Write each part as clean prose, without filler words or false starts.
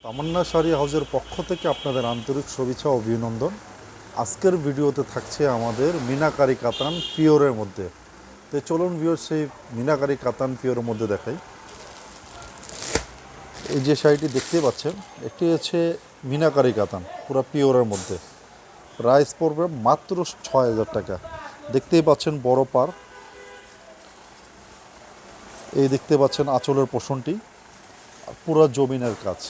তামান্না শাড়ি হাউসের পক্ষ থেকে আপনাদের আন্তরিক শুভেচ্ছা ও অভিনন্দন। আজকের ভিডিওতে থাকছে আমাদের মিনাকারি কাতান পিওরের মধ্যে। তো চলুন ভিউয়ার্স, সেই মিনাকারি কাতান পিওরের মধ্যে দেখাই। এই যে শাড়িটি দেখতে পাচ্ছেন, এটি হচ্ছে মিনাকারি কাতান পুরো পিওরের মধ্যে। প্রাইস পড়বে মাত্র ৬,০০০ টাকা। দেখতেই পাচ্ছেন বড় পার। এই দেখতে পাচ্ছেন আঁচলের পোষণটি, পুরো জমিনের কাজ।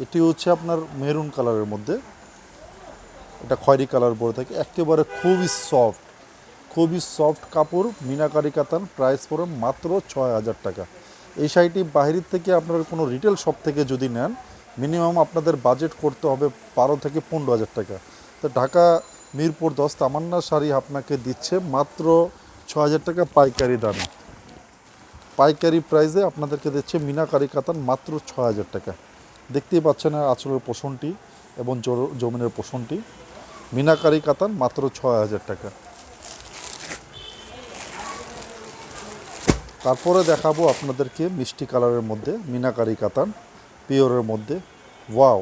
এটি হচ্ছে আপনার মেরুন কালারের মধ্যে, এটা খয়েরি কালার পরে থাকে। একেবারে খুবই সফট কাপড়, মিনাকারি কাতান। প্রাইস পড়ে মাত্র ৬,০০০ টাকা। এই শাড়িটি বাহিরের থেকে আপনার কোনো রিটেল শপ থেকে যদি নেন, মিনিমাম আপনাদের বাজেট করতে হবে ১২ থেকে ১৫,০০০ টাকা। তো ঢাকা মিরপুর ১০ তামান্না শাড়ি আপনাকে দিচ্ছে মাত্র ৬,০০০ টাকা পাইকারি দামে। পাইকারি প্রাইসে আপনাদেরকে দিচ্ছে মিনাকারি কাতান মাত্র ৬,০০০ টাকা। দেখতেই পাচ্ছেন আঁচলের পোষণটি এবং জমিনের পোষণটি। মিনাকারি কাতান মাত্র ৬,০০০ টাকা। তারপরে দেখাবো আপনাদেরকে মিষ্টি কালারের মধ্যে মিনাকারি কাতান পিওরের মধ্যে। ওয়াও,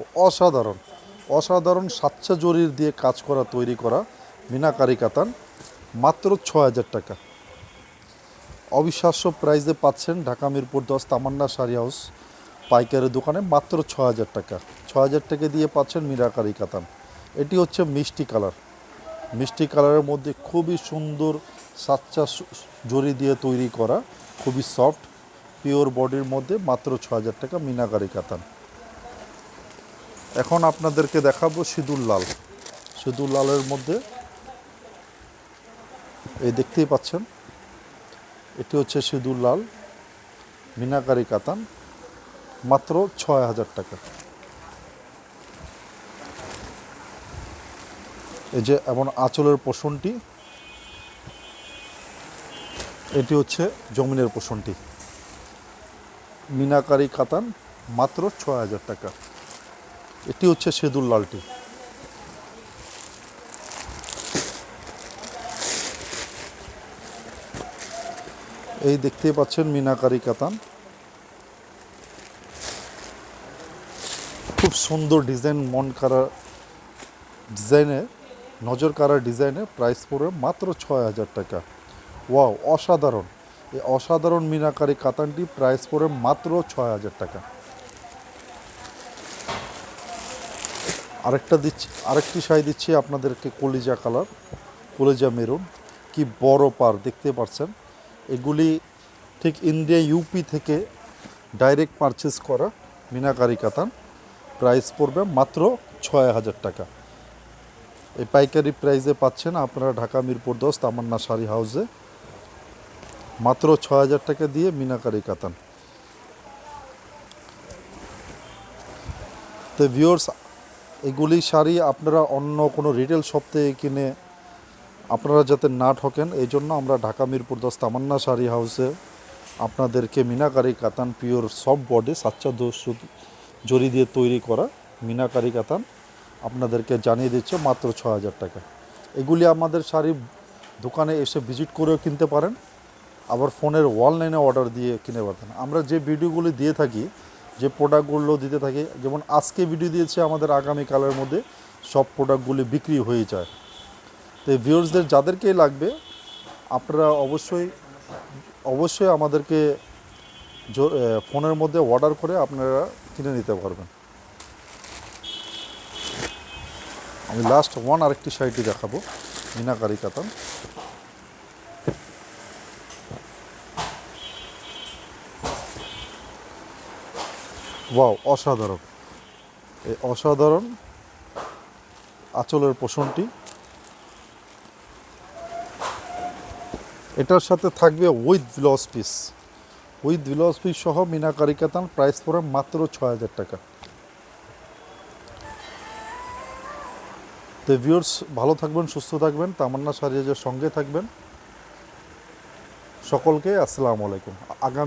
অসাধারণ সাচ্চা জরির দিয়ে কাজ করা তৈরি করা মিনাকারি কাতান মাত্র ৬,০০০ টাকা। অবিশ্বাস্য প্রাইসে পাচ্ছেন ঢাকা মিরপুর ১০ তামান্না শাড়ি হাউস পাইকারি দোকানে মাত্র ৬,০০০ টাকা। ৬,০০০ টাকা দিয়ে পাচ্ছেন মিনাকারি কাতান। এটি হচ্ছে মিষ্টি কালারের মধ্যে খুবই সুন্দর সাচ্চা জরি দিয়ে তৈরি করা, খুবই সফট পিওর বডির মধ্যে মাত্র ৬,০০০ টাকা মিনাকারি কাতান। এখন আপনাদেরকে দেখাবো সিঁদুর লালের মধ্যে। এই দেখতেই পাচ্ছেন, এটি হচ্ছে সিঁদুর লাল মিনাকারি কাতান মাত্র ৬,০০০ টাকা। এই যে এমন আঁচলের পোষণটি, এটি হচ্ছে জমিনের পোষণটি। মিনাকারি কাতান মাত্র ৬,০০০ টাকা। এটি হচ্ছে সিঁদুর লালটি। এই দেখতেই পাচ্ছেন মিনাকারি কাতান, খুব সুন্দর ডিজাইন, মন কাড়া ডিজাইনে, নজর কাড়া ডিজাইনে। প্রাইস পড়বে মাত্র ৬,০০০ টাকা। ওয়াও, এই অসাধারণ মিনাকারি কাতানটি প্রাইস পড়ে মাত্র ৬,০০০ টাকা। আরেকটি শাড়ি দিচ্ছি আপনাদেরকে, কলিজা মেরুন। কি বড় পার দেখতে পাচ্ছেন। এগুলি ঠিক ইন্ডিয়া ইউপি থেকে ডাইরেক্ট পারচেস করা মিনাকারি কাতান। প্রাইস পড়বে মাত্র ৬,০০০ টাকা। এই পাইকারি প্রাইসে পাচ্ছেন আপনারা ঢাকা মিরপুর ১০ তামান্না শাড়ি হাউসে মাত্র ৬,০০০ টাকা দিয়ে মিনাকারি কাতান। তো ভিউয়ার্স, এগুলি শাড়ি আপনারা অন্য কোনো রিটেল শপ থেকে কিনে আপনারা যাতে না ঠকেন, এই জন্য আমরা ঢাকা মিরপুর ১০ তামান্না শাড়ি হাউসে আপনাদেরকে মিনাকারি কাতান পিওর সফট বডি সাচ্চা জরি দিয়ে তৈরি করা মিনাকারি কাতান আপনাদেরকে জানিয়ে দিচ্ছে মাত্র ৬,০০০ টাকা। এগুলি আমাদের শাড়ি দোকানে এসে ভিজিট করেও কিনতে পারেন, আবার ফোনের অনলাইনে অর্ডার দিয়ে কিনে পারেন। আমরা যে ভিডিওগুলি দিয়ে থাকি, যে প্রোডাক্টগুলো দিতে থাকি, যেমন আজকে ভিডিও দিয়েছে, আমাদের আগামীকালের মধ্যে সব প্রোডাক্টগুলি বিক্রি হয়ে যায়। তো এই ভিউয়ার্সদের যাদেরকেই লাগবে, আপনারা অবশ্যই আমাদেরকে ফোনের মধ্যে অর্ডার করে আপনারা কিনে নিতে পারবেন। আমি লাস্ট আরেকটি শাড়িটি দেখাবো মিনাকারি কাতান। ওয়াও, এই অসাধারণ আঁচলের পোষণটি। এটার সাথে থাকবে উইথ ব্লাউজ পিস সহ মিনাকারি কাতান। প্রাইস পড়ে মাত্র ৬,০০০ টাকা। তো ভিউয়ার্স, ভালো থাকবেন, সুস্থ থাকবেন, তামান্না শাড়ি হাউসের সঙ্গে থাকবেন। সকলকে আসসালামু আলাইকুম। আগামী